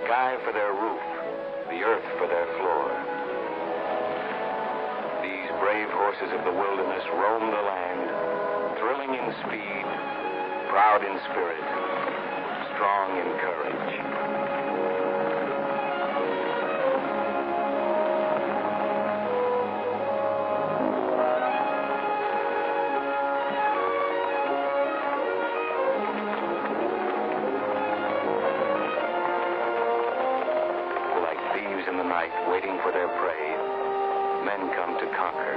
sky for their roof, the earth for their floor. These brave horses of the wilderness roam the land, thrilling in speed, proud in spirit, strong in courage. Waiting for their prey, men come to conquer,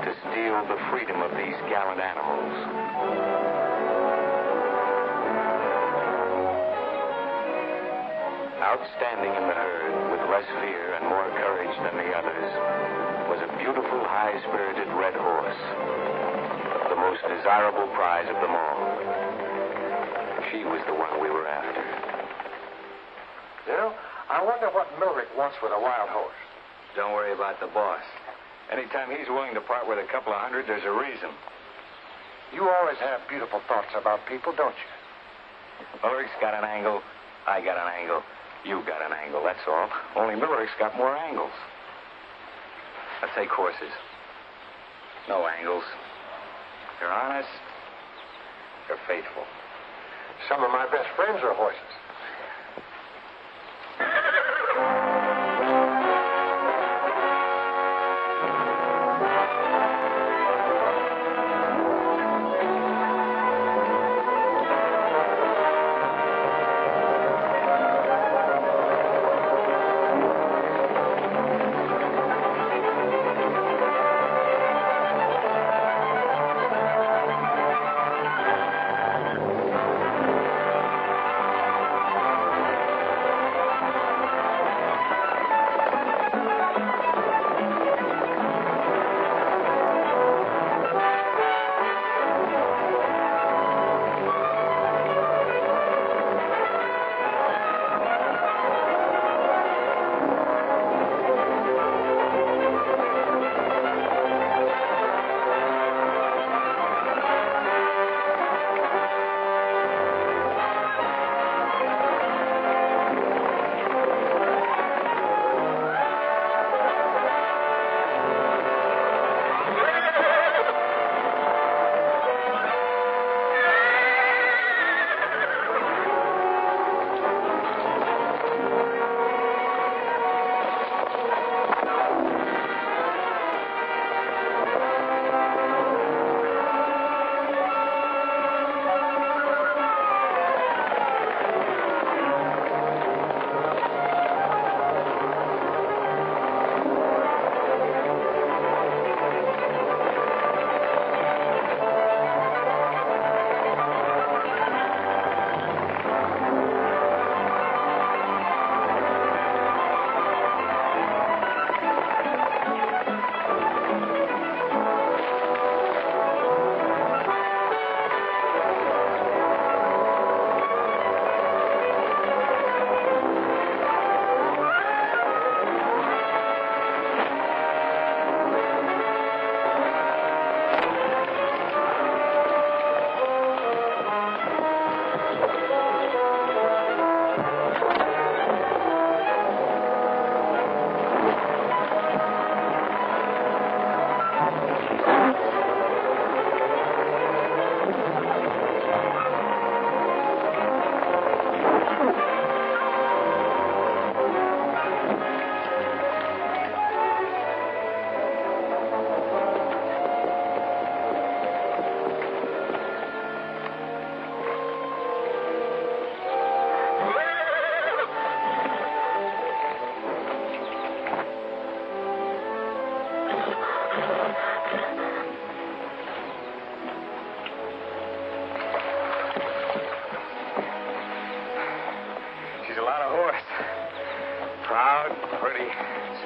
to steal the freedom of these gallant animals. Outstanding in the herd, with less fear and more courage than the others, was a beautiful, high-spirited red horse, the most desirable prize of them all. She was the one we were after. You know, I wonder what Millrick wants with a wild horse. Don't worry about the boss. Anytime he's willing to part with a couple of hundred, there's a reason. You always have beautiful thoughts about people, don't you? Millrick's got an angle. I got an angle. You got an angle, that's all. Only Millrick's got more angles. Let's take horses. No angles. They're honest. They're faithful. Some of my best friends are horses.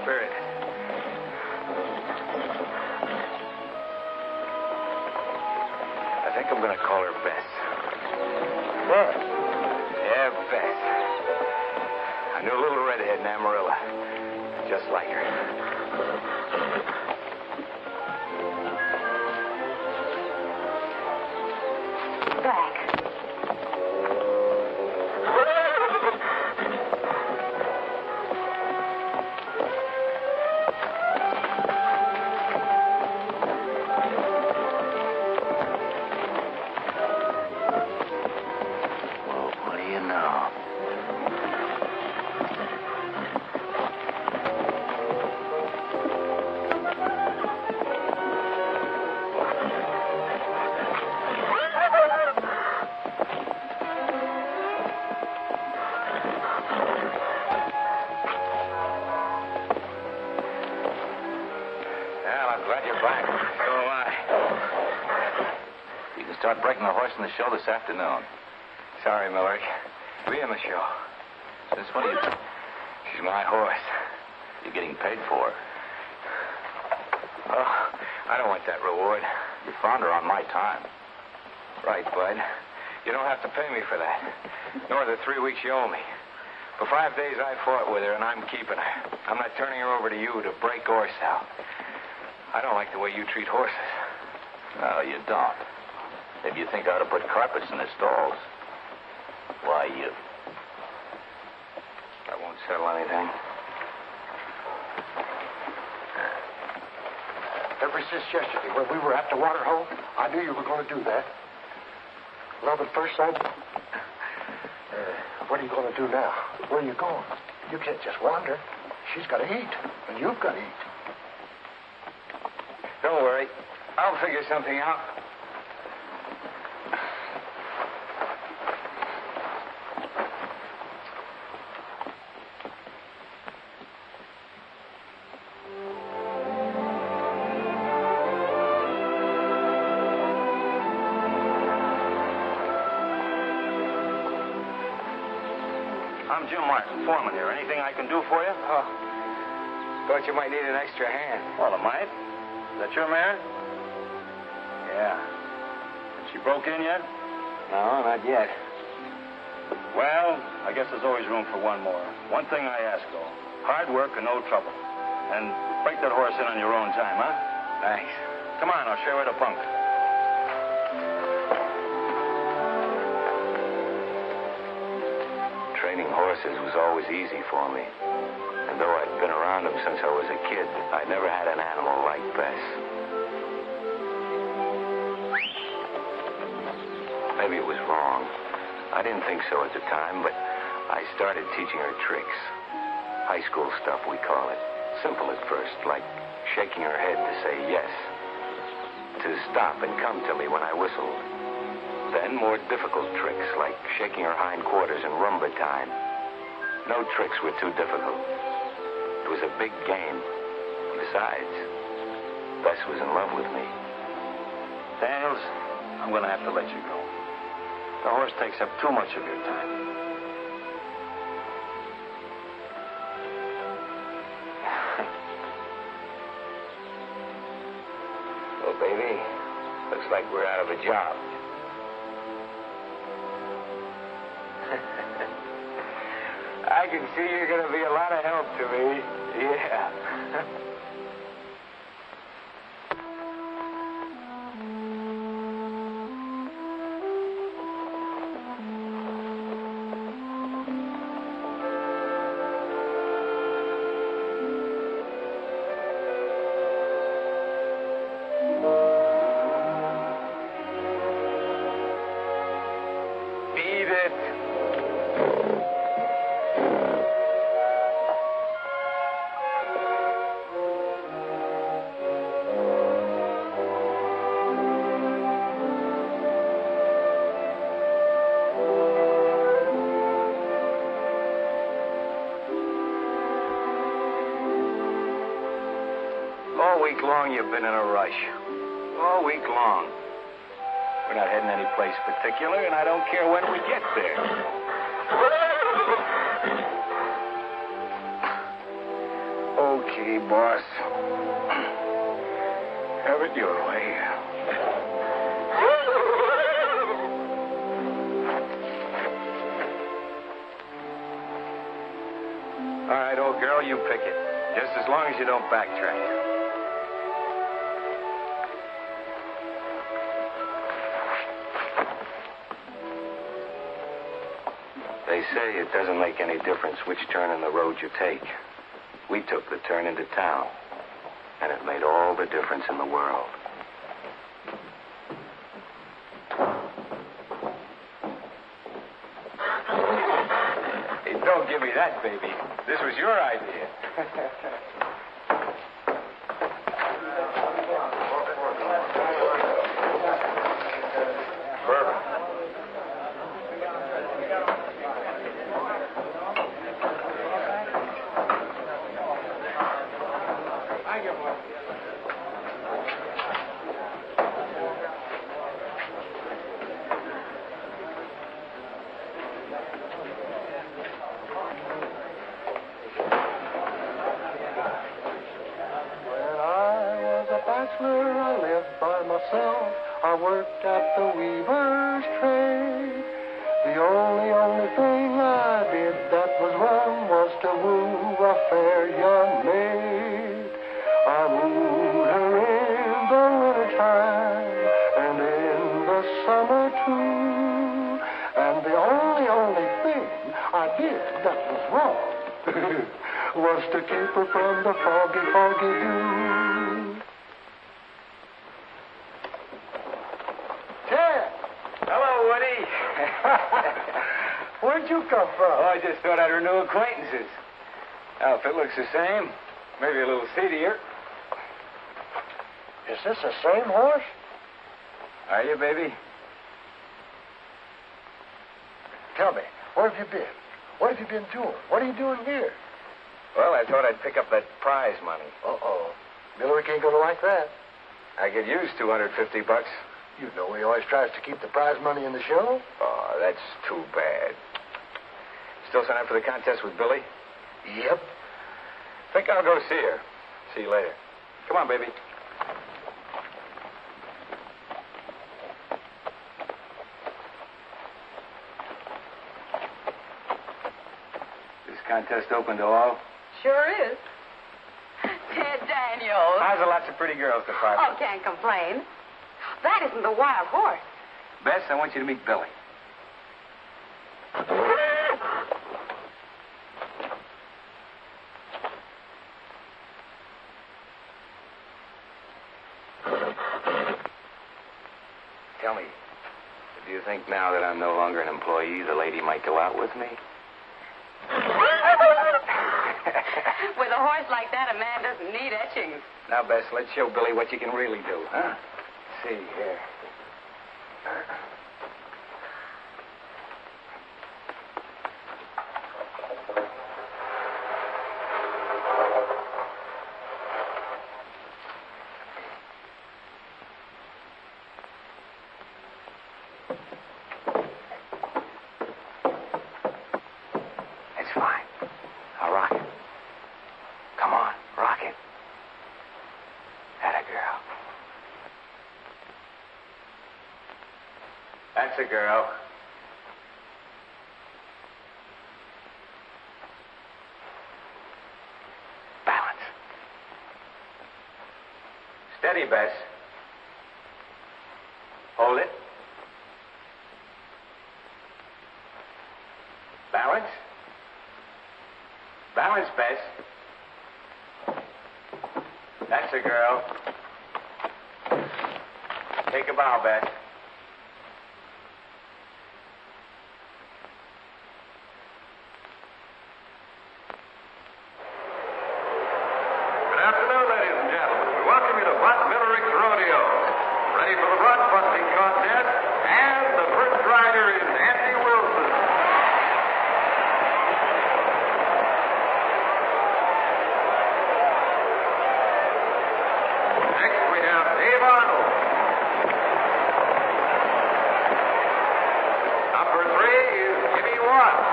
spirit. I think I'm going to call her Bess. What? Yeah, Bess. I knew a little redhead in Amarillo. Just like her. Back. start breaking the horse in the show this afternoon. Sorry, Millard. Be in the show. Since when are you... She's my horse. You're getting paid for her. Oh, I don't want that reward. You found her on my time. Right, Bud. You don't have to pay me for that. Nor the 3 weeks you owe me. For 5 days I fought with her, and I'm keeping her. I'm not turning her over to you to break or sell. I don't like the way you treat horses. No, you don't. If you think I ought to put carpets in the stalls, why, you... I won't settle anything. Ever since yesterday, when we were at the water hole, I knew you were going to do that. Love at first sight. What are you going to do now? Where are you going? You can't just wander. She's got to eat, and you've got to eat. Don't worry. I'll figure something out. I'm Jim Martin, foreman here. Anything I can do for you? Oh, thought you might need an extra hand. Well, I might. Is that your mare? Yeah. Has she broke in yet? No, not yet. Well, I guess there's always room for one more. One thing I ask, though. Hard work and no trouble. And break that horse in on your own time, huh? Thanks. Come on, I'll show you the bunk. Training horses was always easy for me. And though I'd been around them since I was a kid, I never had an animal like Bess. Maybe it was wrong. I didn't think so at the time, but I started teaching her tricks. High school stuff, we call it. Simple at first, like shaking her head to say yes. To stop and come to me when I whistled. Then more difficult tricks, like shaking her hindquarters in rumba time. No tricks were too difficult. It was a big game. Besides, Bess was in love with me. Daniels, I'm going to have to let you go. The horse takes up too much of your time. Well, baby, looks like we're out of a job. I can see you're going to be a lot of help to me. Yeah. Beat it. All week long, you've been in a rush. All week long. We're not heading any place particular, and I don't care when we get there. Okay, boss. Have it your way. All right, old girl, you pick it. Just as long as you don't backtrack. They say it doesn't make any difference which turn in the road you take. We took the turn into town, and it made all the difference in the world. Hey, don't give me that, baby. This was your idea. Bourbon. bachelor, I lived by myself. I worked at the weaver's trade. The only thing I did that was wrong was to woo a fair young maid. I wooed her in the wintertime and in the summer too. And the only thing I did that was wrong was to keep her from the foggy, foggy dew. Ted! Hello, Woody. Where'd you come from? Oh, I just thought I'd renew acquaintances. Outfit looks the same. Maybe a little seedier. Is this the same horse? Are you, baby? Tell me, where have you been? What have you been doing? What are you doing here? Well, I thought I'd pick up that prize money. Uh-oh. Miller ain't gonna like that. I could use $250. You know he always tries to keep the prize money in the show. Oh, that's too bad. Still sign up for the contest with Billy? Yep. Think I'll go see her. See you later. Come on, baby. This contest open to all? Sure is. Ted Daniels. How's the lots of pretty girls department? Oh, can't complain. That isn't the wild horse. Bess, I want you to meet Billy. Tell me, do you think now that I'm no longer an employee, the lady might go out with me? With a horse like that, a man doesn't need etchings. Now, Bess, let's show Billy what you can really do, huh? See here. It's fine. I'll rock it. Come on, rock it. Atta girl. That's a girl. Balance. Steady, Bess. Hold it. Balance. Balance, Bess. That's a girl. Take a bow, Bess. Good afternoon, ladies and gentlemen. We welcome you to Rodeo. Ready for the rod busting contest, and the first rider is Andy Wilson. Next we have Dave Arnold. Number 3 is Jimmy Watts.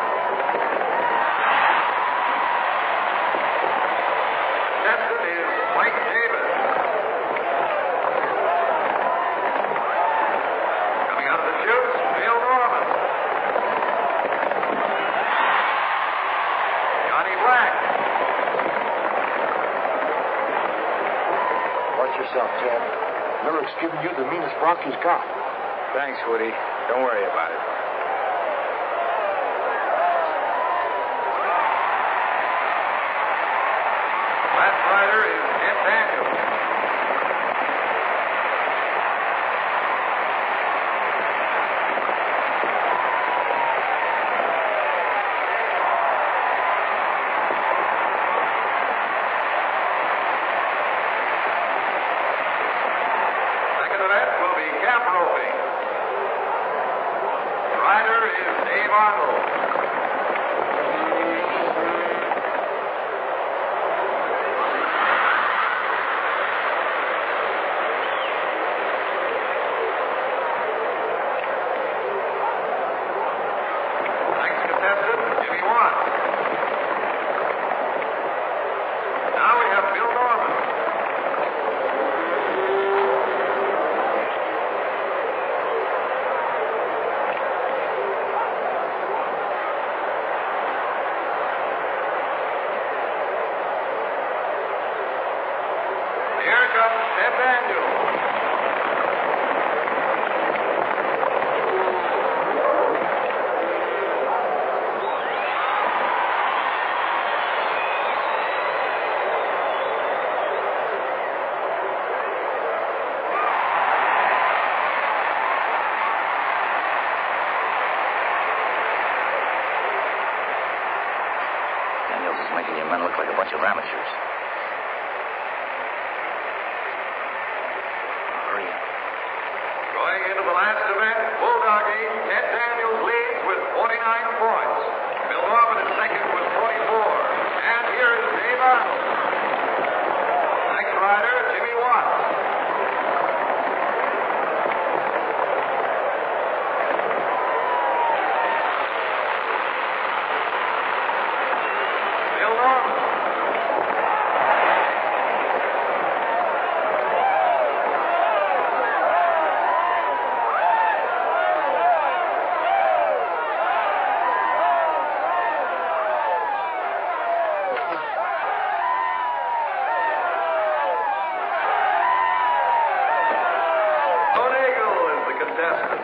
Contestant is Mike Davis. Coming out of the chutes, Bill Norman. Johnny Black. Watch yourself, Ted. Miller's giving you the meanest block he's got. Thanks, Woody. Don't worry about it. Last rider is Ted Daniels. Second event will be cap roping. Daniels. Daniels is making your men look like a bunch of amateurs. Hurry up. Going into the last event, bulldogging, Ted Daniels leads with 49 points. Bill Norman is second with 44. And here is Dave Arnold. Next rider, Jimmy Watts. Bill Norman. Rodeo is the contestant.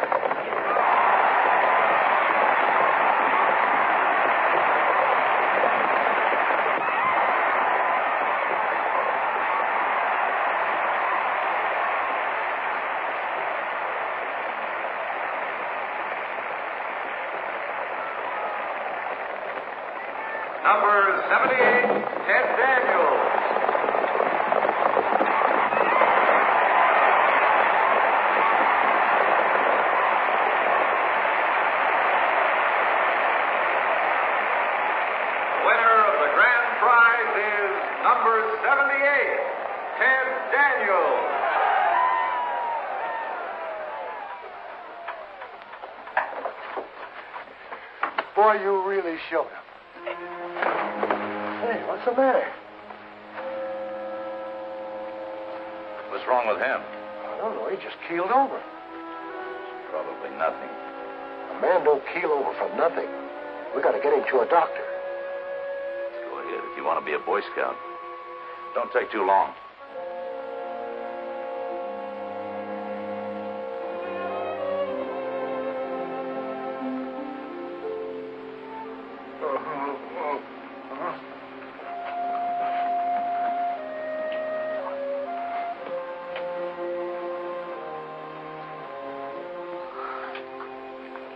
Number 78, Ted Daniels. Winner of the grand prize is number 78, Ted Daniels. Boy, you really showed him. Hey, what's the matter? What's wrong with him? I don't know. He just keeled over. Probably nothing. A man don't keel over for nothing. We got to get him to a doctor. Go ahead if you want to be a Boy Scout. Don't take too long.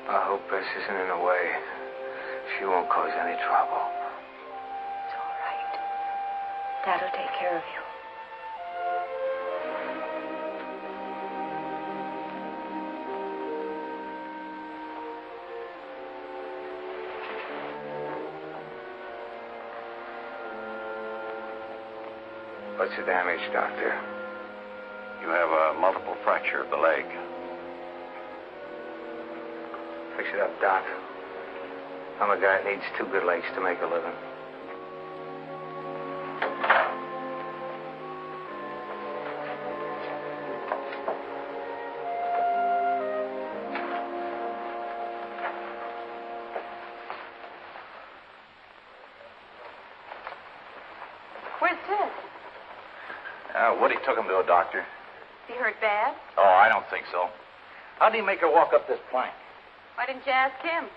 I hope Bess isn't in the way. She won't cause any trouble. It's all right. Dad'll take care of you. What's the damage, Doctor? You have a multiple fracture of the leg. Fix it up, Doc. I'm a guy that needs two good legs to make a living. Where's Ted? Woody took him to a doctor. He hurt bad? Oh, I don't think so. How'd he make her walk up this plank? Why didn't you ask him?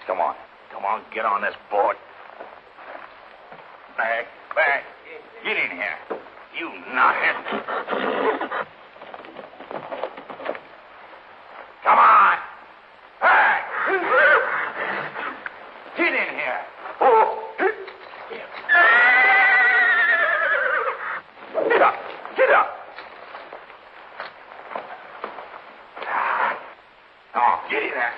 Come on. Come on, get on this board. Back, back. Get in here. You knothead. Come on. Back. Get in here. Oh. Get up. Get up. Oh, get in there.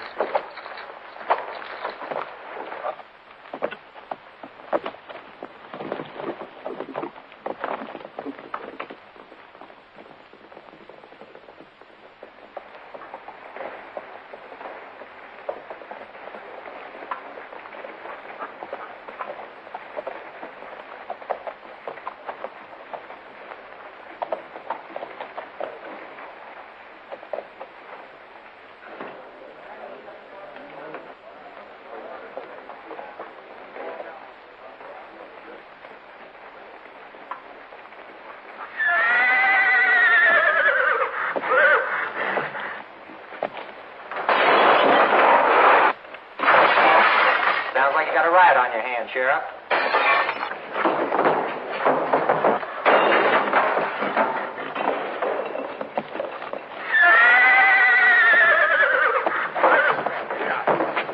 got a riot on your hands, Sheriff.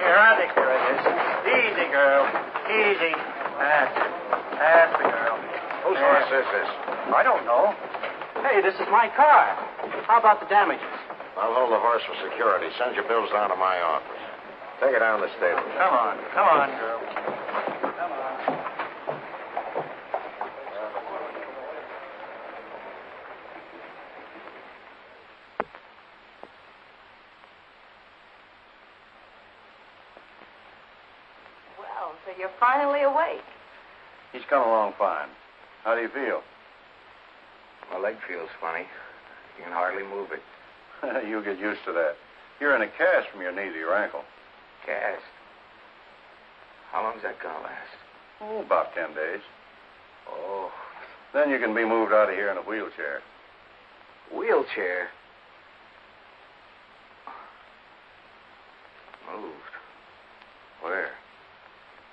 Here, I'll take care of this. Easy, girl. Easy. That's the girl. Whose horse is this? I don't know. Hey, this is my car. How about the damages? I'll hold the horse for security. Send your bills down to my office. Take it down to the stable. Come on, girl. Come on. Well, so you're finally awake. He's come along fine. How do you feel? My leg feels funny. You can hardly move it. You'll get used to that. You're in a cast from your knee to your ankle. Cast. How long's that gonna last? Oh, about 10 days. Oh. Then you can be moved out of here in a wheelchair. Wheelchair? Moved? Where?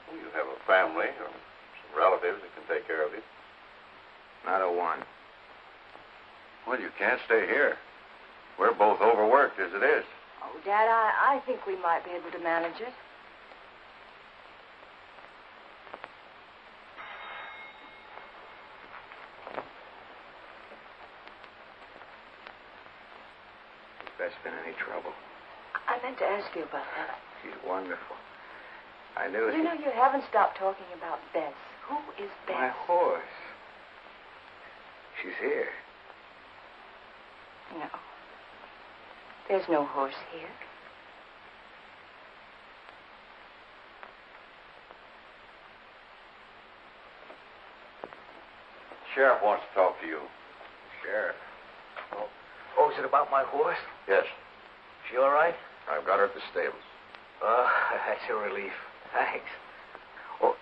Well, you have a family or some relatives that can take care of you. Not a one. Well, you can't stay here. We're both overworked as it is. Oh, Dad, I think we might be able to manage it. Has Bess been any trouble? I meant to ask you about that. She's wonderful. I knew it. You know, you haven't stopped talking about Bess. Who is Bess? My horse. She's here. No. There's no horse here. Sheriff wants to talk to you. Sheriff. Oh, is it about my horse? Yes. She all right? I've got her at the stables. Oh, that's a relief. Thanks. Oh,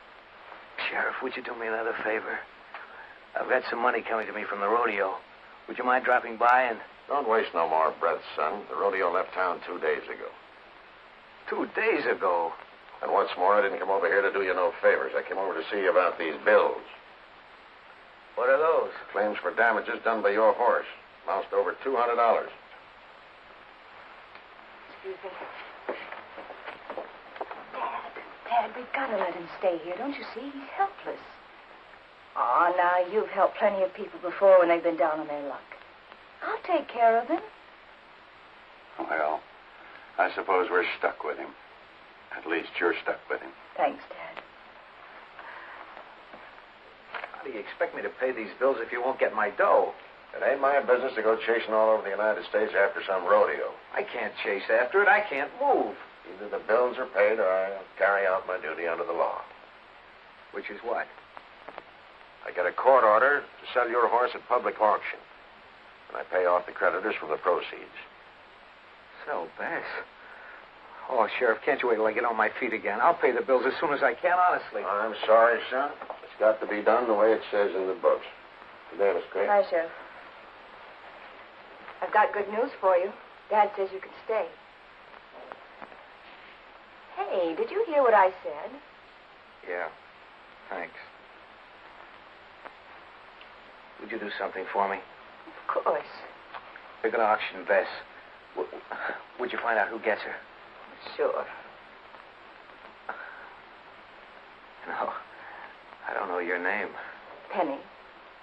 Sheriff, would you do me another favor? I've got some money coming to me from the rodeo. Would you mind dropping by and... Don't waste no more breath, son. The rodeo left town 2 days ago. 2 days ago? And what's more, I didn't come over here to do you no favors. I came over to see you about these bills. What are those? Claims for damages done by your horse. Amounts to over $200. Excuse me. Dad, we've got to let him stay here. Don't you see? He's helpless. Oh, now, you've helped plenty of people before when they've been down on their luck. I'll take care of him. Well, I suppose we're stuck with him. At least you're stuck with him. Thanks, Dad. How do you expect me to pay these bills if you won't get my dough? It ain't my business to go chasing all over the United States after some rodeo. I can't chase after it. I can't move. Either the bills are paid or I'll carry out my duty under the law. Which is what? I get a court order to sell your horse at public auction. And I pay off the creditors from the proceeds. So, Bess. Oh, Sheriff, can't you wait till I get on my feet again? I'll pay the bills as soon as I can, honestly. I'm sorry, son. It's got to be done the way it says in the books. Good day, Miss Gray. Hi, Sheriff. I've got good news for you. Dad says you can stay. Hey, did you hear what I said? Yeah. Thanks. Would you do something for me? Of course. They're going to auction Bess. Would you find out who gets her? Sure. No. I don't know your name. Penny.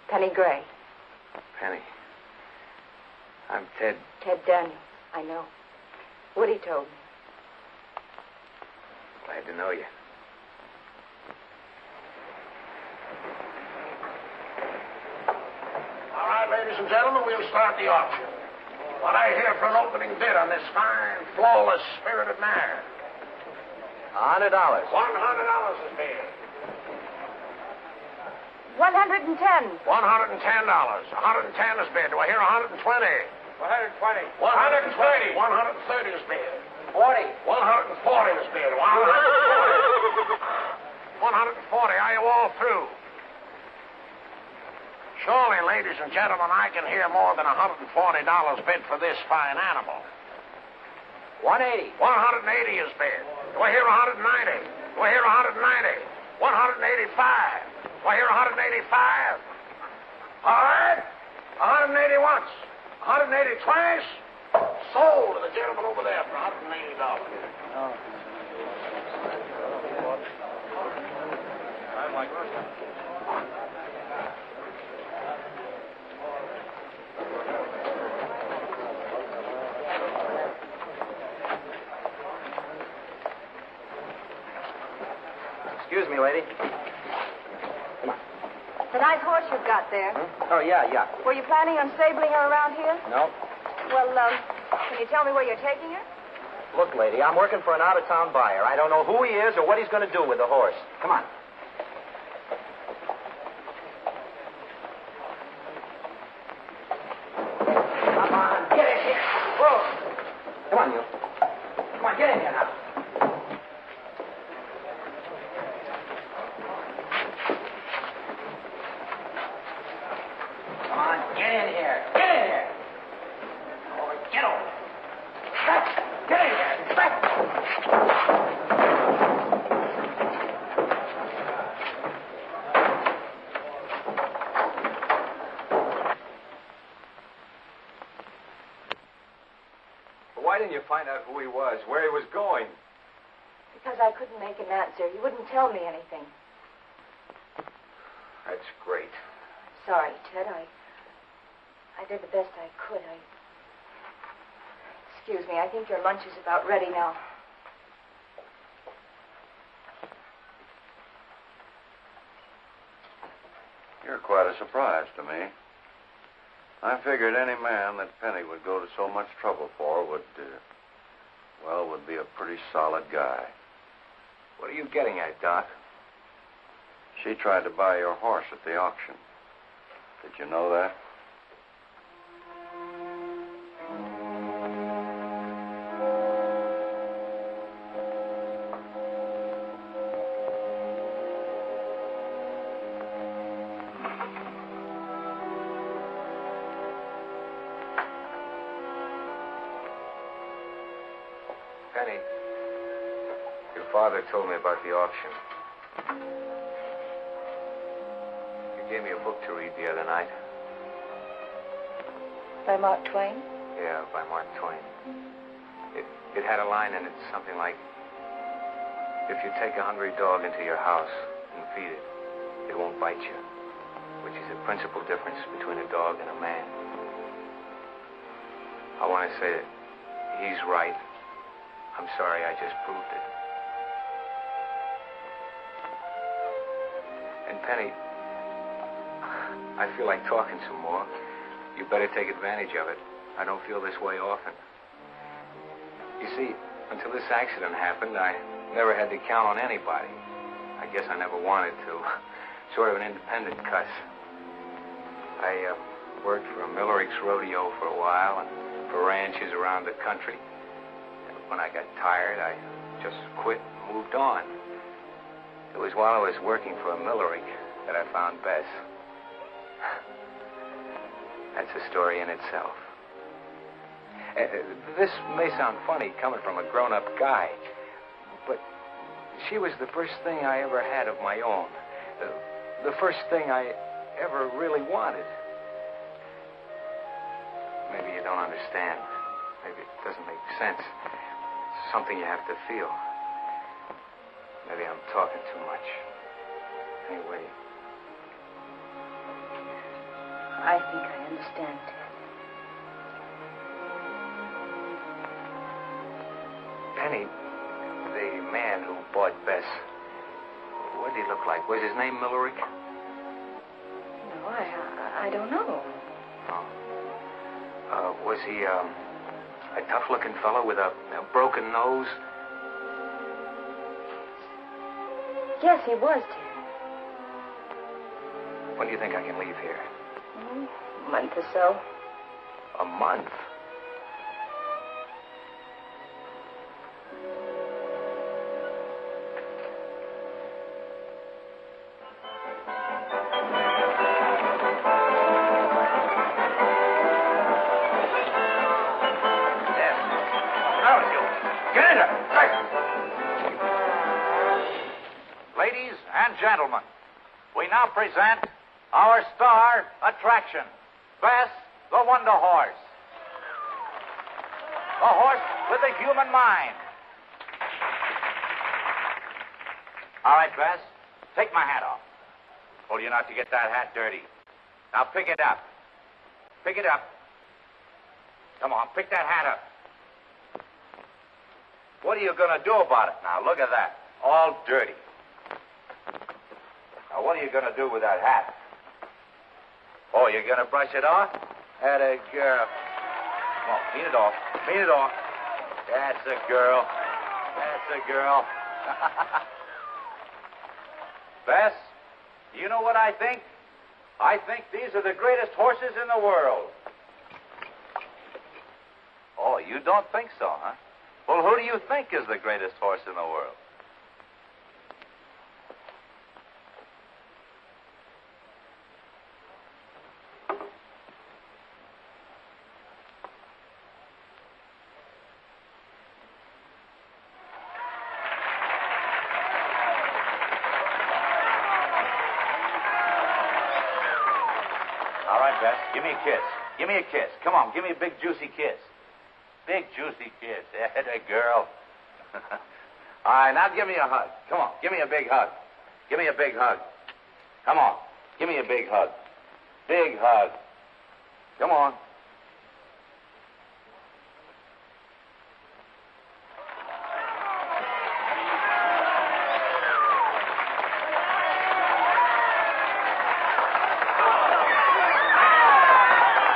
Penny Gray. Penny. I'm Ted. Ted Daniels. I know. Woody told me. Glad to know you. All right, ladies and gentlemen, we'll start the auction. What I hear for an opening bid on this fine, flawless, spirited mare? $100. $100 is bid. $110. $110. 110 is bid. Do I hear 120? 120. 130. 130 is bid. 40. 140 is bid. 140. 140. Are you all through? Surely, ladies and gentlemen, I can hear more than $140 bid for this fine animal. 180. 180 is bid. Do I hear 190? Do I hear 190? 185. Do I hear 185? All right. 180 once. 180 twice. Sold to the gentleman over there for $180. Oh. I'm like Excuse me, lady. Come on. It's a nice horse you've got there. Oh, yeah. Were you planning on stabling her around here? No. Well, can you tell me where you're taking her? Look, lady, I'm working for an out-of-town buyer. I don't know who he is or what he's going to do with the horse. Come on. Come on, get in here. Whoa. Come on, you. Come on, get in here now. Come on, get in here. Get in here. Over, get over. Get in here. Why didn't you find out who he was, where he was going? Because I couldn't make an answer. He wouldn't tell me anything. That's great. Sorry, Ted. I did the best I could. Excuse me. I think your lunch is about ready now. You're quite a surprise to me. I figured any man that Penny would go to so much trouble for would be a pretty solid guy. What are you getting at, Doc? She tried to buy your horse at the auction. Did you know that? Penny, your father told me about the auction. You gave me a book to read the other night. By Mark Twain? Yeah, by Mark Twain. It had a line in it, something like, if you take a hungry dog into your house and feed it, it won't bite you, which is the principal difference between a dog and a man. I want to say that he's right. I'm sorry, I just proved it. And Penny, I feel like talking some more. You better take advantage of it. I don't feel this way often. You see, until this accident happened, I never had to count on anybody. I guess I never wanted to. Sort of an independent cuss. I worked for a Millerick's rodeo for a while and for ranches around the country. When I got tired, I just quit and moved on. It was while I was working for a Millerick that I found Bess. That's a story in itself. This may sound funny coming from a grown-up guy, but she was the first thing I ever had of my own. The first thing I ever really wanted. Maybe you don't understand. Maybe it doesn't make sense. Something you have to feel. Maybe I'm talking too much. Anyway. I think I understand, Ted. Penny, the man who bought Bess, what did he look like? Was his name Millerick? No, I don't know. Oh. Was he, a tough-looking fellow with a broken nose? Yes, he was, Ted. When do you think I can leave here? A month or so. A month? and gentlemen, we now present our star attraction, Bess, the Wonder Horse. The horse with a human mind. All right, Bess, take my hat off. Told you not to get that hat dirty. Now pick it up. Pick it up. Come on, pick that hat up. What are you going to do about it now? Look at that. All dirty. Now, what are you going to do with that hat? Oh, you're going to brush it off? Atta girl. Come on, clean it off. Clean it off. That's a girl. That's a girl. Bess, you know what I think? I think these are the greatest horses in the world. Oh, you don't think so, huh? Well, who do you think is the greatest horse in the world? All right, Bess, give me a kiss. Give me a kiss. Come on, give me a big, juicy kiss. Big, juicy kiss. Atta girl. All right, now give me a hug. Come on, give me a big hug. Give me a big hug. Come on, give me a big hug. Big hug. Come on.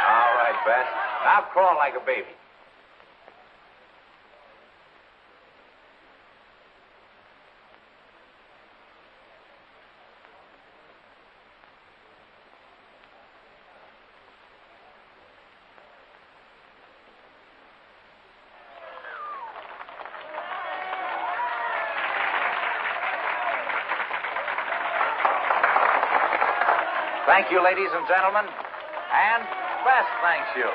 All right, Bess. Now crawl like a baby. Thank you, ladies and gentlemen. And Bess thanks you.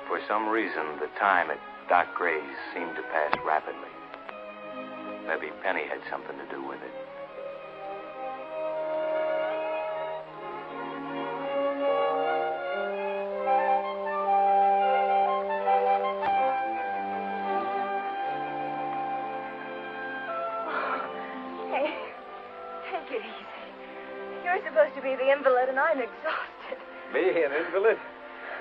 For some reason, the time at Doc Gray's seemed to pass rapidly. Maybe Penny had something to do with it. Hey, take it easy. You're supposed to be the invalid, and I'm exhausted. Me, an invalid?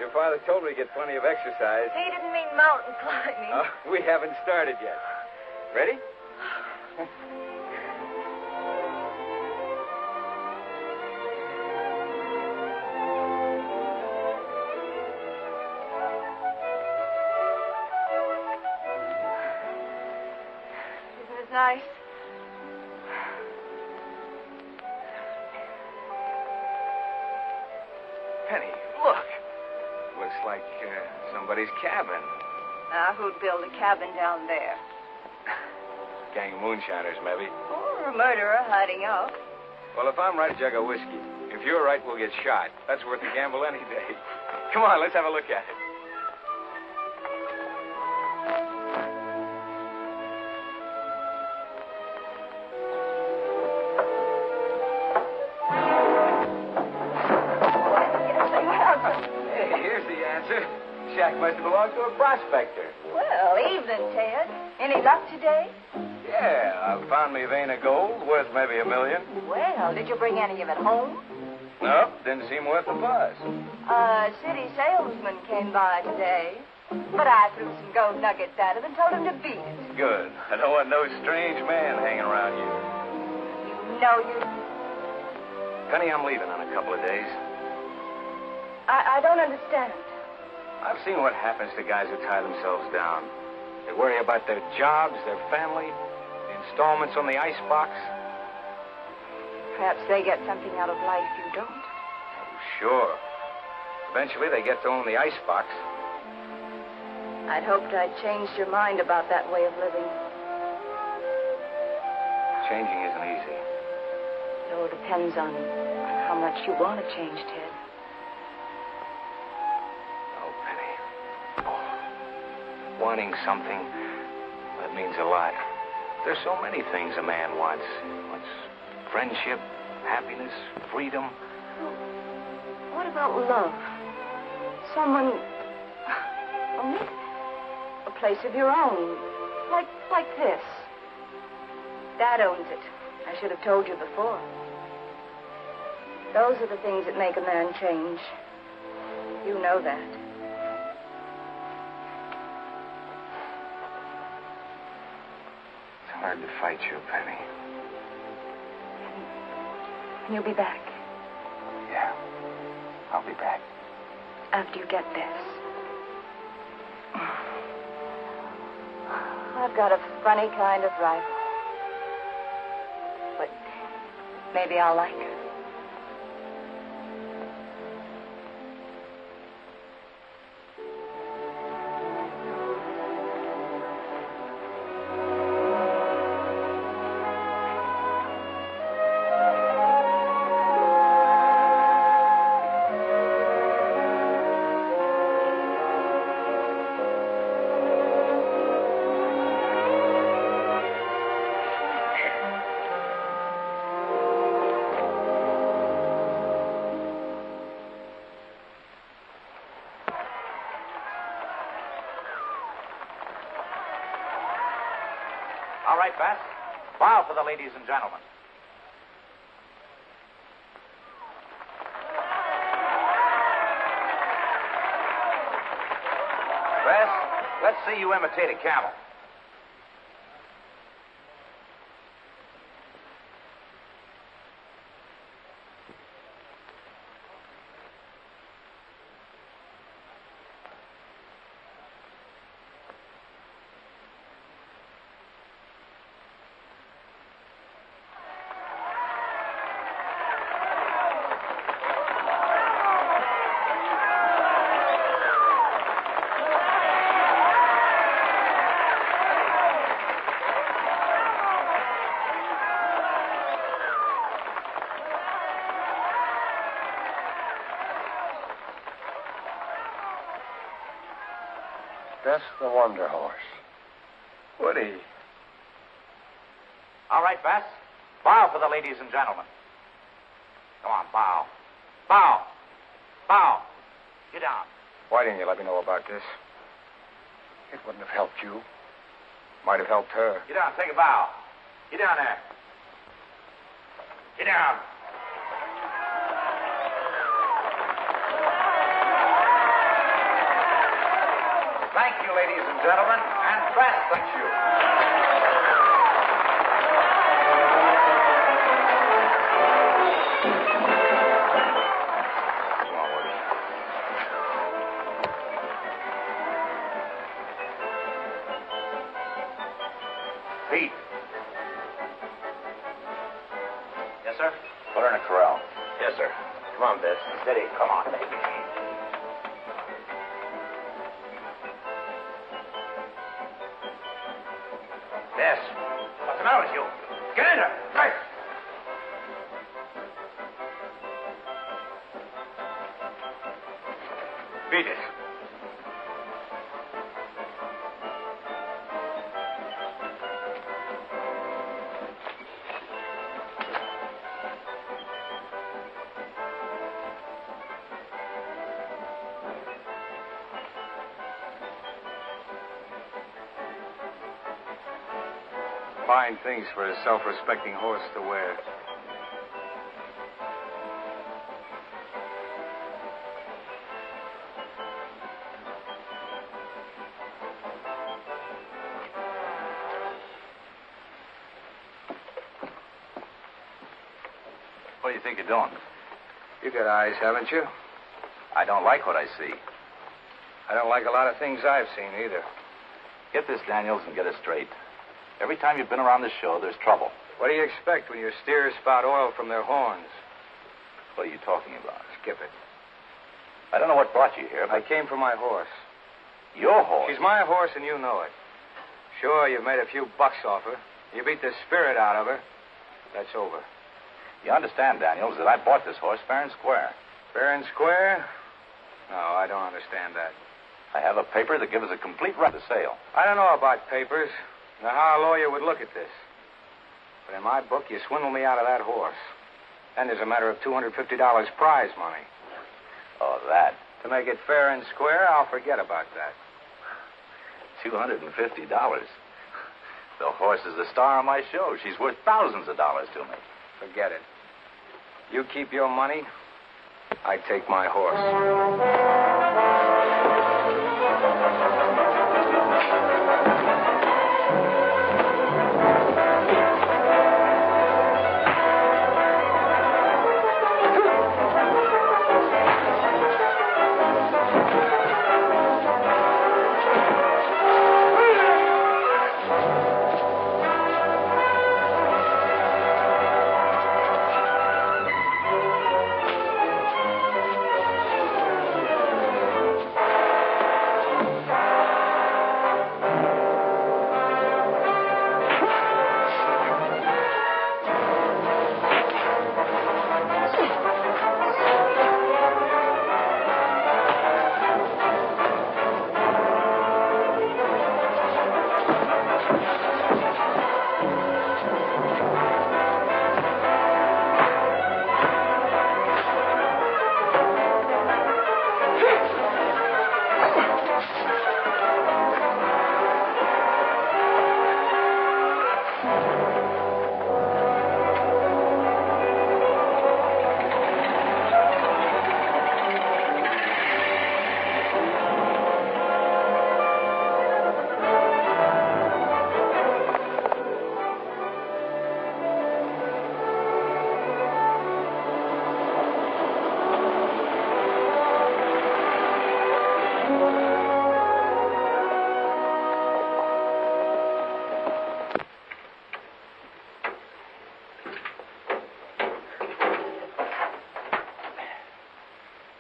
Your father told me to get plenty of exercise. He didn't mean mountain climbing. We haven't started yet. Ready? Isn't it nice? Penny, look. Looks like somebody's cabin. Now, who'd build a cabin down there? Gang of moonshiners, maybe. Or a murderer hiding out. Well, if I'm right, a jug of whiskey. If you're right, we'll get shot. That's worth the gamble any day. Come on, let's have a look at it. Hey, here's the answer. Shack must have belonged to a prospector. Well, evening, Ted. Any luck today? Yeah, I found me vein of gold worth maybe $1 million. Well, did you bring any of it home? Nope, didn't seem worth the buzz. A city salesman came by today. But I threw some gold nuggets at him and told him to beat it. Good. I don't want no strange man hanging around you. You know you... Penny, I'm leaving in a couple of days. I don't understand. I've seen what happens to guys who tie themselves down. They worry about their jobs, their family, the installments on the icebox. Perhaps they get something out of life you don't. Oh, sure. Eventually, they get to own the icebox. I'd hoped I'd changed your mind about that way of living. Changing isn't easy. It all depends on how much you want to change, Ted. Oh, Penny. Wanting something, that means a lot. There's so many things a man wants. He wants friendship, happiness, freedom. What about love? Someone... only a place of your own. Like this. Dad owns it. I should have told you before. Those are the things that make a man change. You know that. It's hard to fight you, Penny. And you'll be back. Yeah. I'll be back. After you get this. I've got a funny kind of rifle. But maybe I'll like her. All right, Bess. Bow for the ladies and gentlemen. Bess, let's see you imitate a camel. Bess the Wonder Horse. Woody. All right, Bess. Bow for the ladies and gentlemen. Come on, bow. Bow. Bow. Get down. Why didn't you let me know about this? It wouldn't have helped you. Might have helped her. Get down. Take a bow. Get down there. Get down. Thank you, ladies and gentlemen. And Bess, thank you. Come on, Woody. Pete. Yes, sir? Put her in a corral. Yes, sir. Come on, Bess. Steady. Come on, baby. Bess, what's the matter with you? Get in there. Right. Beat it. Fine things for a self-respecting horse to wear. What do you think you're doing? You got eyes, haven't you? I don't like what I see. I don't like a lot of things I've seen either. Get this, Daniels, and get it straight. Every time you've been around this show, there's trouble. What do you expect when your steers spout oil from their horns? What are you talking about? Skip it. I don't know what brought you here, I but came for my horse. Your horse? She's my horse, and you know it. Sure, you've made a few bucks off her. You beat the spirit out of her. That's over. You understand, Daniels, that I bought this horse fair and square. Fair and square? No, I don't understand that. I have a paper that gives us a complete right to sale. I don't know about papers, nor how a lawyer would look at this. But in my book, you swindled me out of that horse. And there's a matter of $250 prize money. Oh, that. To make it fair and square, I'll forget about that. $250. The horse is the star of my show. She's worth thousands of dollars to me. Forget it. You keep your money, I take my horse.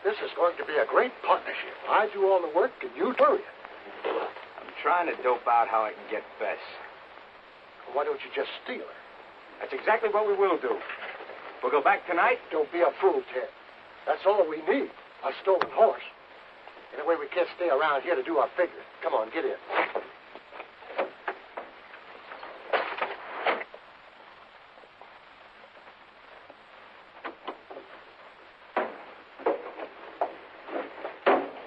This is going to be a great partnership. I do all the work and you do it. I'm trying to dope out how I can get Bess. Why don't you just steal her? That's exactly what we will do. We'll go back tonight. Don't be a fool, Ted. That's all we need, a stolen horse. Anyway, we can't stay around here to do our figure. Come on, get in.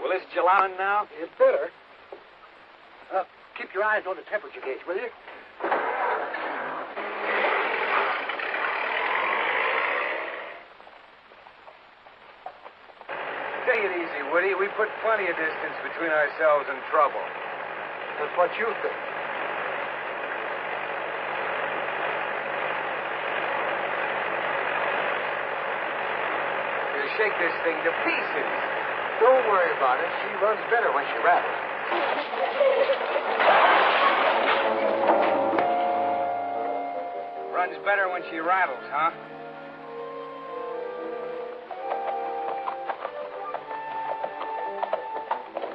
Will this July on now? It better. Keep your eyes on the temperature gauge, will you? Take it easy, Woody. We put plenty of distance between ourselves and trouble. That's what you think. You shake this thing to pieces. Don't worry about it. She runs better when she rattles. Runs better when she rattles, huh?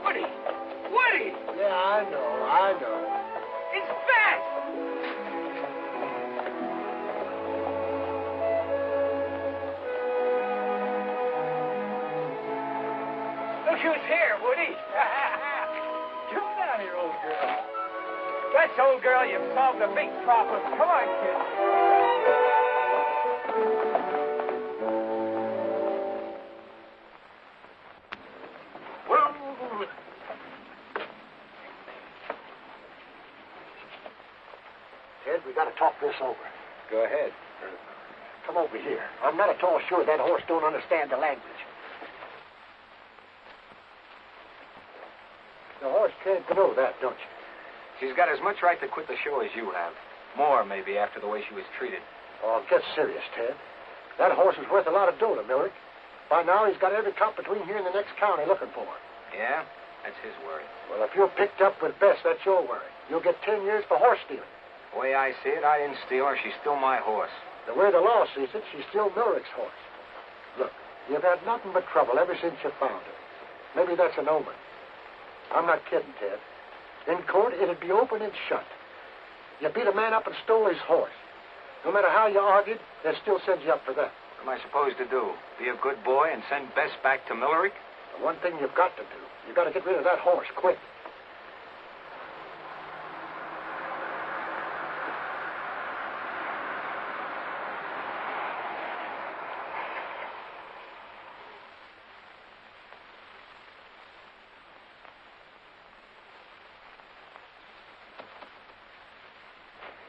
Woody! Woody! Yeah, I know. It's Bess! Look who's here, Woody. Come down here, old girl. Bess, old girl, you've solved a big problem. Come on, kid. Ted, we got to talk this over. Go ahead. Come over here. I'm not at all sure that horse don't understand the language. The horse can't know that, don't you? She's got as much right to quit the show as you have. More, maybe, after the way she was treated. Oh, get serious, Ted. That horse is worth a lot of dough to Millard. By now, he's got every cop between here and the next county looking for him. Yeah? That's his worry. Well, if you're picked up with Bess, that's your worry. You'll get 10 years for horse stealing. The way I see it, I didn't steal her. She's still my horse. The way the law sees it, she's still Millerick's horse. Look, you've had nothing but trouble ever since you found her. Maybe that's an omen. I'm not kidding, Ted. In court, it'd be open and shut. You beat a man up and stole his horse. No matter how you argued, they'd still send you up for that. What am I supposed to do? Be a good boy and send Bess back to Millerick? The one thing you've got to do, you've got to get rid of that horse, quick.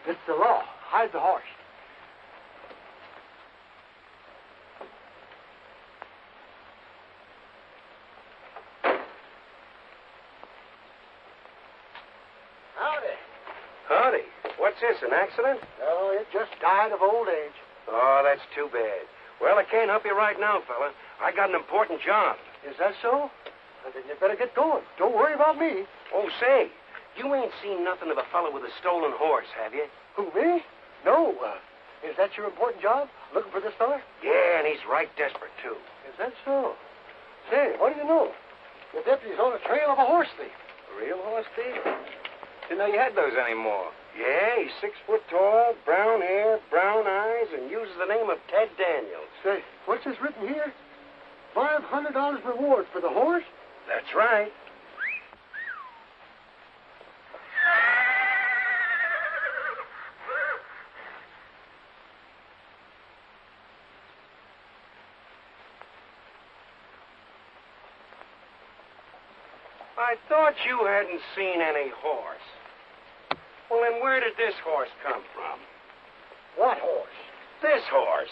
It's the law. Hide the horse. Howdy. What's this, an accident? No, it just died of old age. Oh, that's too bad. Well, I can't help you right now, fella. I got an important job. Is that so? Well, then you better get going. Don't worry about me. Oh, say, you ain't seen nothing of a fella with a stolen horse, have you? Who, me? No. Is that your important job? Looking for this fella? Yeah, and he's right desperate, too. Is that so? Say, what do you know? The deputy's on the trail of a horse thief. A real horse thief? Didn't know you had those anymore. Yeah, he's 6 foot tall, brown hair, brown eyes, and uses the name of Ted Daniels. Say, what's this written here? $500 reward for the horse? That's right. I thought you hadn't seen any horse. Well, then where did this horse come from? What horse? This horse.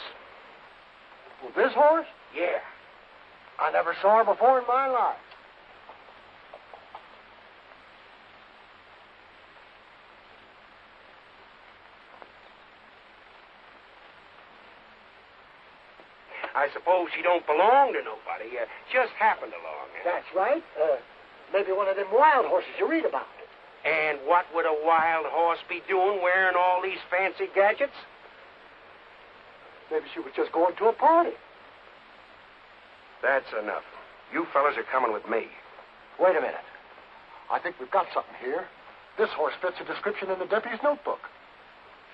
Well, this horse? Yeah. I never saw her before in my life. I suppose she don't belong to nobody. Just happened along. That's right. Maybe one of them wild horses you read about. And what would a wild horse be doing wearing all these fancy gadgets? Maybe she was just going to a party. That's enough. You fellas are coming with me. Wait a minute. I think we've got something here. This horse fits a description in the deputy's notebook.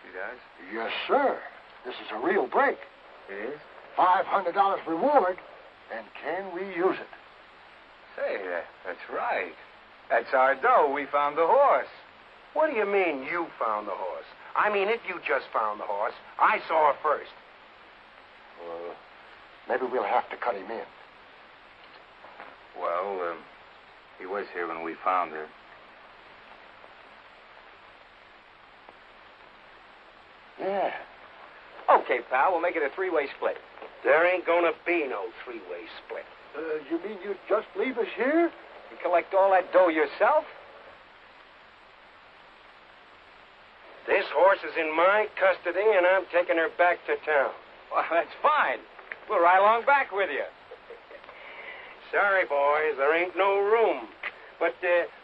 She does? Yes, sir. This is a real break. It is? $500 reward, and can we use it? Say, that's right. That's our dough. We found the horse. What do you mean you found the horse? I mean, if you just found the horse, I saw her first. Well, maybe we'll have to cut him in. Well, he was here when we found her. Yeah. Okay, pal, we'll make it a three-way split. There ain't gonna be no three-way split. You mean you'd just leave us here? You collect all that dough yourself? This horse is in my custody, and I'm taking her back to town. Well, that's fine. We'll ride along back with you. Sorry, boys, there ain't no room. But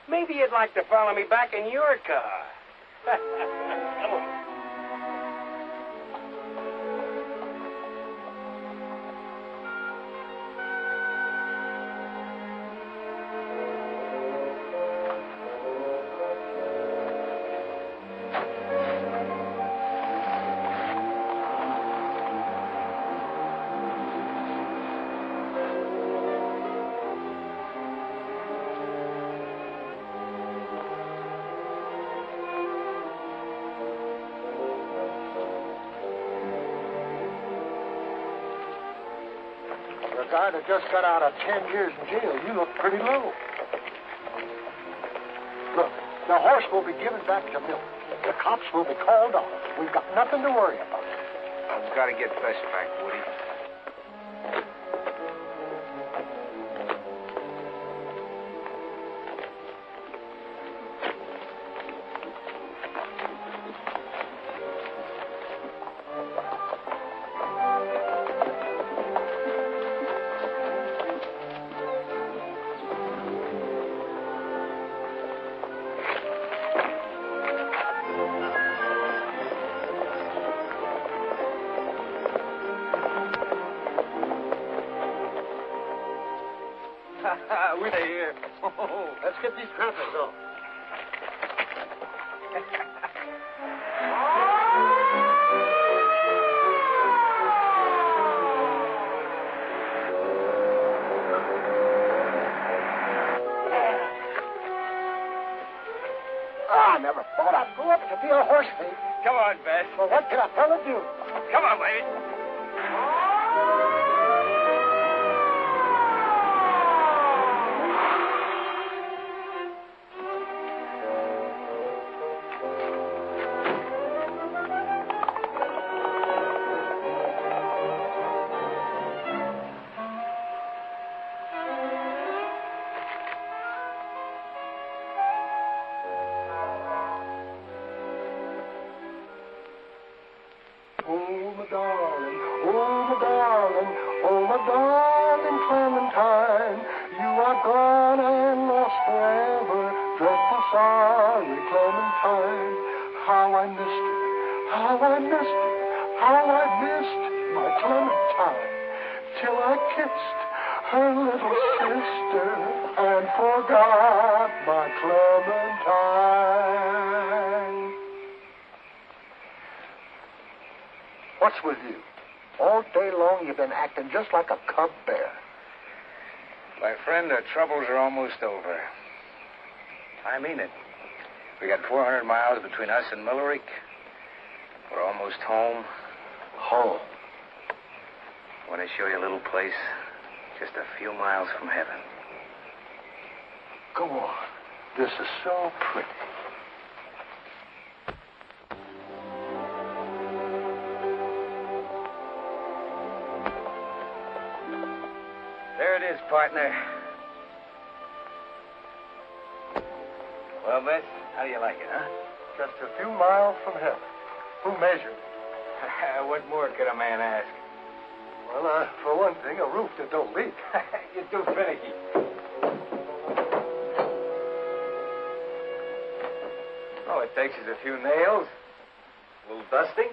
maybe you'd like to follow me back in your car. Come on. A guy that just got out of 10 years in jail, you look pretty low. Look, the horse will be given back to Milton. The cops will be called off. We've got nothing to worry about. I've got to get Bess back, Woody. We're here. Let's get these trappers off. I never thought I'd go up to be a horse thief. Come on, Bess. Well, what can a fella do? Come on, lady. Clementine, you are gone and lost forever. Dreadful sorry, Clementine. How I missed her, how I missed her, how I missed my Clementine. Till I kissed her little sister and forgot my Clementine. What's with you? All day long you've been acting just like a cub bear. My friend, our troubles are almost over. I mean it. We got 400 miles between us and Millerick. We're almost home. Home? I want to show you a little place just a few miles from heaven. Go on. This is so pretty. There it is, partner. Well, Bess, how do you like it, huh? Just a few miles from heaven. Who measured? What more could a man ask? Well, for one thing, a roof that don't leak. You're too finicky. Oh, it takes us a few nails. A little dusting.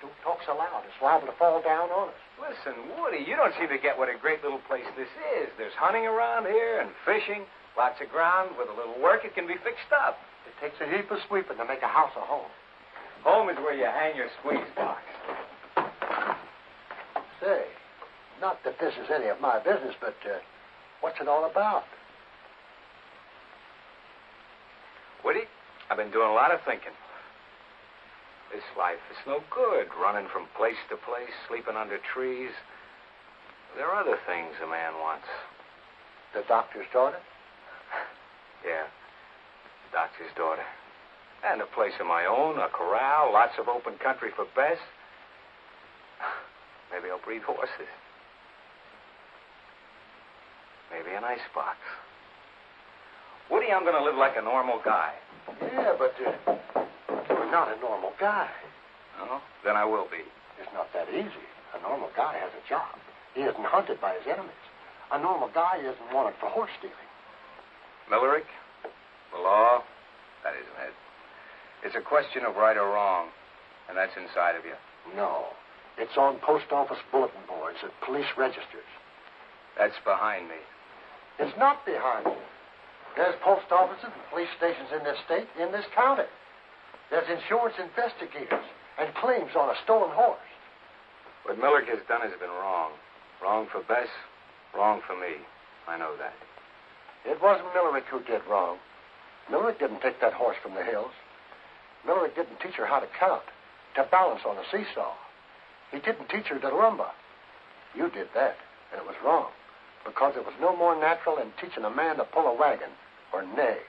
Don't talk so loud. It's liable to fall down on us. Listen, Woody, you don't seem to get what a great little place this is. There's hunting around here and fishing. Lots of ground. With a little work, it can be fixed up. It takes a heap of sweeping to make a house a home. Home is where you hang your squeeze box. Say, not that this is any of my business, but what's it all about? Woody, I've been doing a lot of thinking. This life is no good, running from place to place, sleeping under trees. There are other things a man wants. The doctor's daughter? Yeah, the doctor's daughter. And a place of my own, a corral, lots of open country for Bess. Maybe I'll breed horses. Maybe an icebox. Woody, I'm going to live like a normal guy. Yeah, but you're not a normal guy. Oh, then I will be. It's not that easy. A normal guy has a job. He isn't hunted by his enemies. A normal guy isn't wanted for horse stealing. Millerick, the law, that isn't it. It's a question of right or wrong, and that's inside of you. No. It's on post office bulletin boards at police registers. That's behind me. It's not behind you. There's post offices and police stations in this state, in this county. There's insurance investigators and claims on a stolen horse. What Millerick has done has been wrong. Wrong for Bess, wrong for me. I know that. It wasn't Millerick who did wrong. Millerick didn't take that horse from the hills. Millerick didn't teach her how to count, to balance on a seesaw. He didn't teach her to lumber. You did that, and it was wrong, because it was no more natural than teaching a man to pull a wagon or neigh.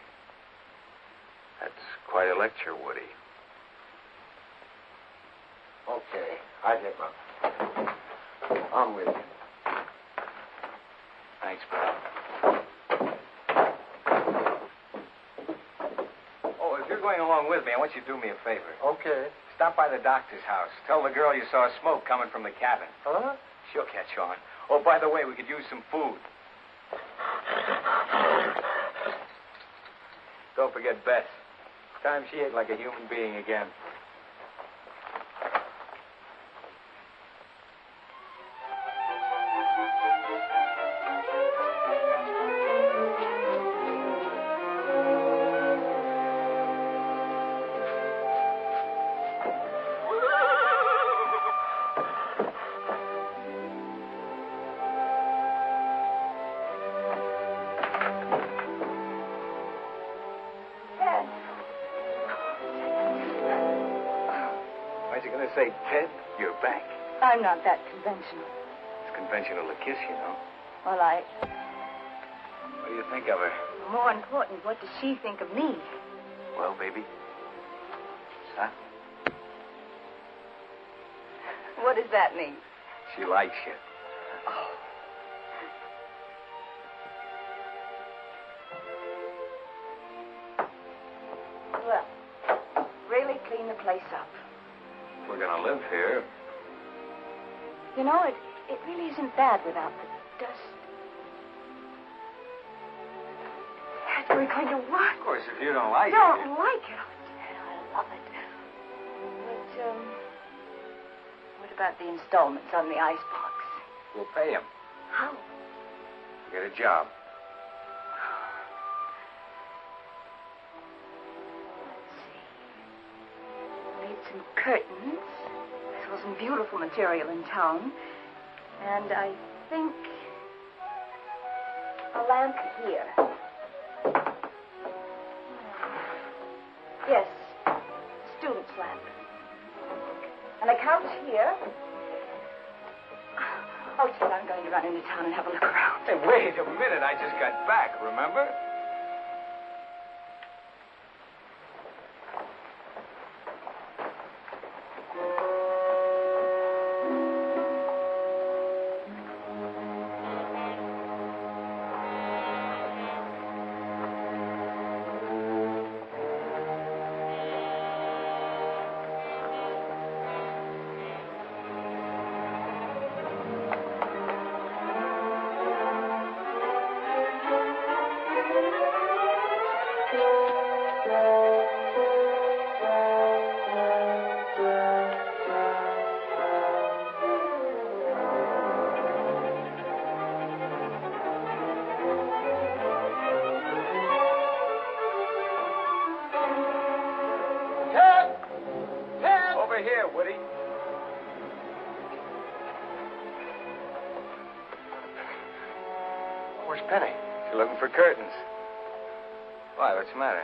That's quite a lecture, Woody. Okay, I give up. I'm with you. Thanks, pal. Oh, if you're going along with me, I want you to do me a favor. Okay. Stop by the doctor's house. Tell the girl you saw smoke coming from the cabin. Huh? She'll catch on. Oh, by the way, we could use some food. Don't forget Bess. It's time she ate like a human being again. say, Ted, you're back. I'm not that conventional. It's conventional to kiss, you know. Well, What do you think of her? more important, what does she think of me? Well, baby. Huh? What does that mean? She likes you. Oh. Well, really clean the place up. We're going to live here. You know, it really isn't bad without the dust. That's we're going to what? Of course, if you don't like Don't like it? Oh, Dad, I love it. But, what about the installments on the icebox? We'll pay him. How? Get a job. Need some curtains. Saw some beautiful material in town. And I think a lamp here. Yes, student's lamp. And a couch here. Oh, Ted, I'm going to run into town and have a look around. Hey, wait a minute. I just got back, remember? Where's Penny? She's looking for curtains. Why, what's the matter?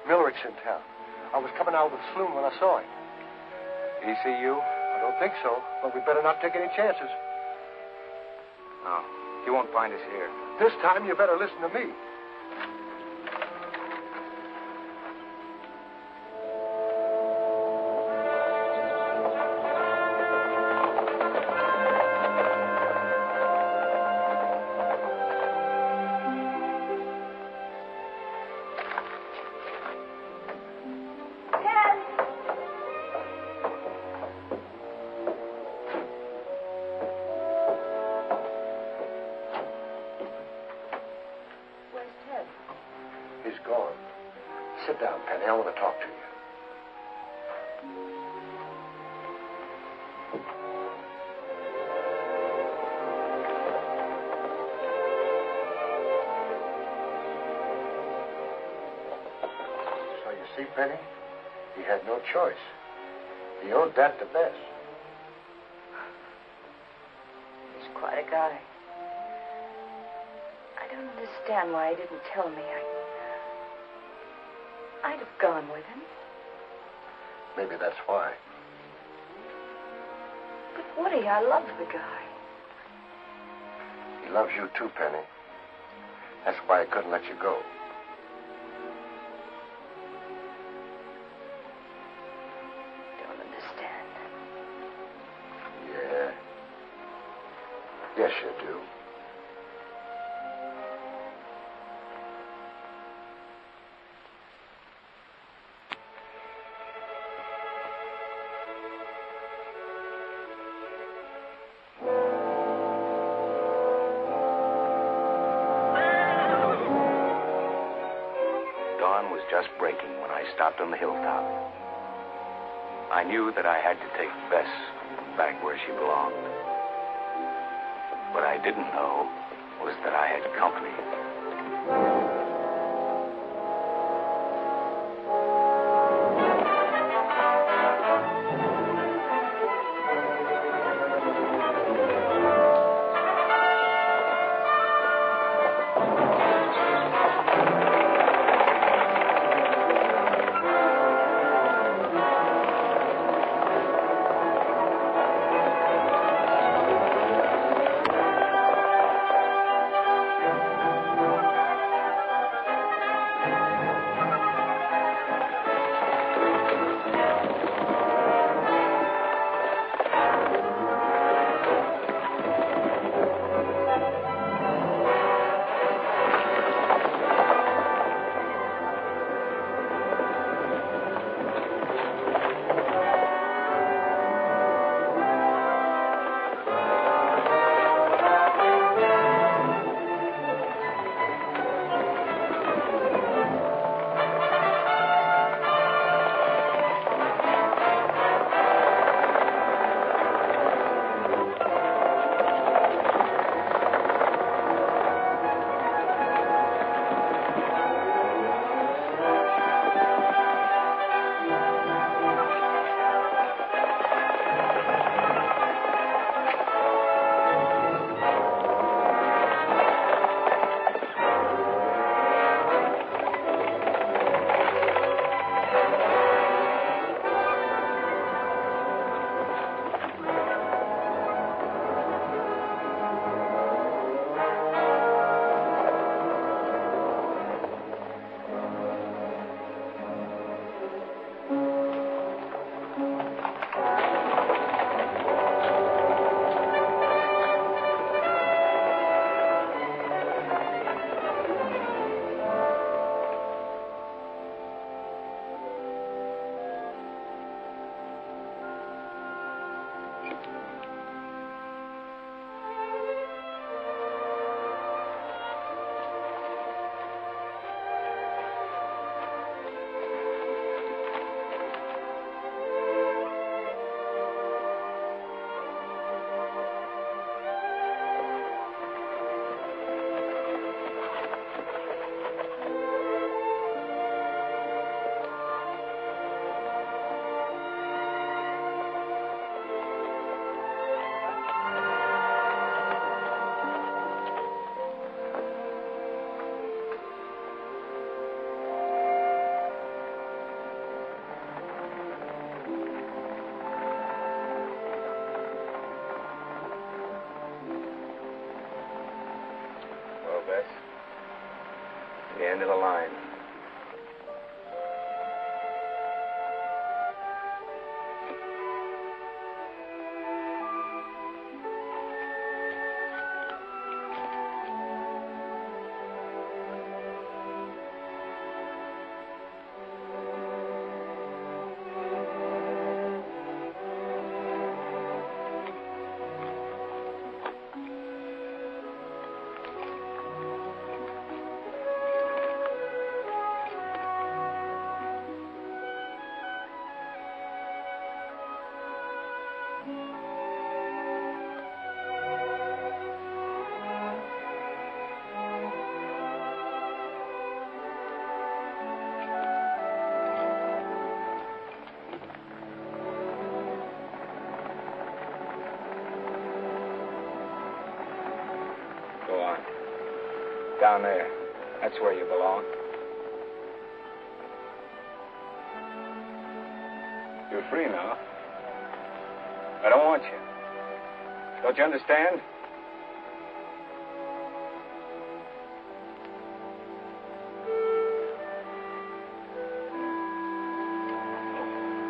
Millerick's in town. I was coming out of the saloon when I saw him. Did he see you? I don't think so, but we better not take any chances. No. He won't find us here. This time, you better listen to me. He's gone. Sit down, Penny. I want to talk to you. So you see, Penny, he had no choice. He owed that to Bess. He's quite a guy. I don't understand why he didn't tell me. I'd have gone with him. Maybe that's why. But Woody, I love the guy. He loves you too, Penny. That's why he couldn't let you go. Don't understand. Yeah. Yes, you do. Just breaking when I stopped on the hilltop. I knew that I had to take Bess back where she belonged. What I didn't know was that I had company. end of the line. Down there. That's where you belong. You're free now. I don't want you. Don't you understand?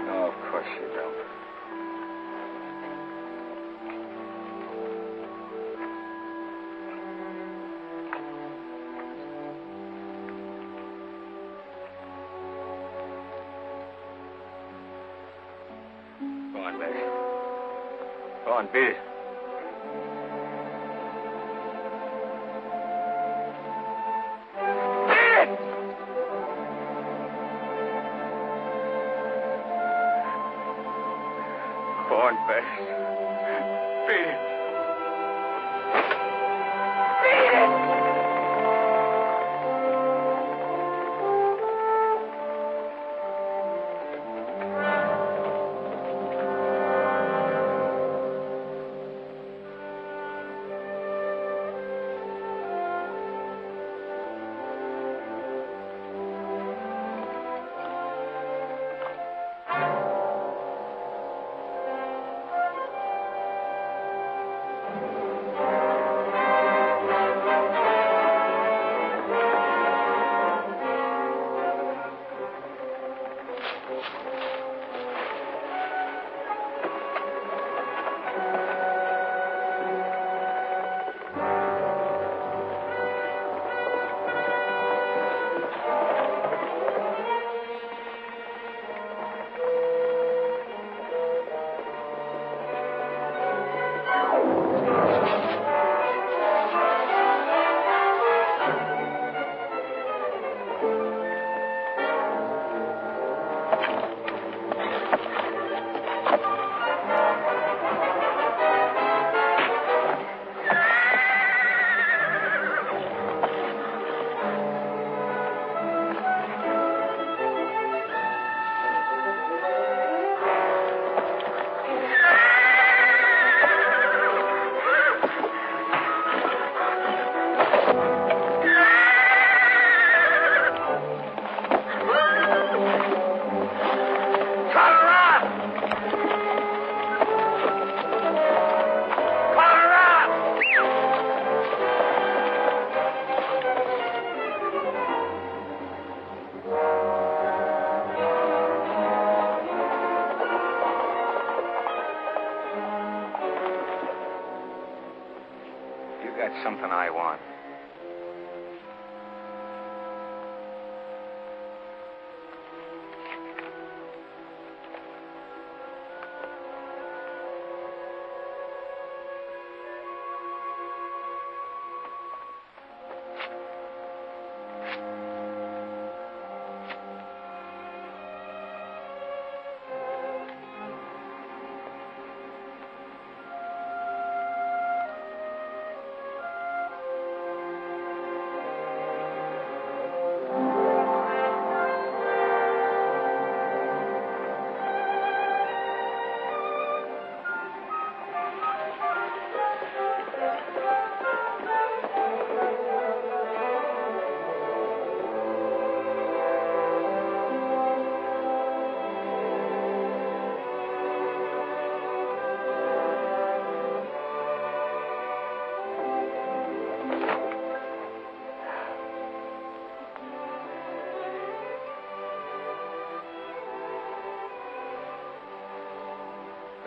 No, of course you don't. Go on, beat it. Go on, Bess. Beat it. Beat it! That's something I want.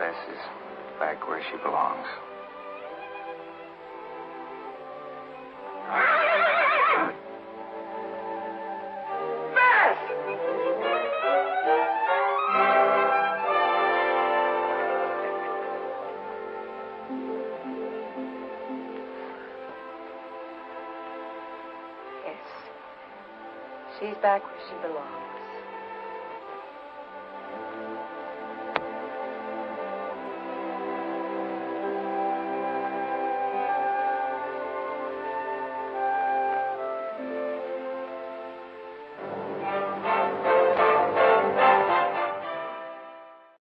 Bess is back where she belongs. She's back where she belongs.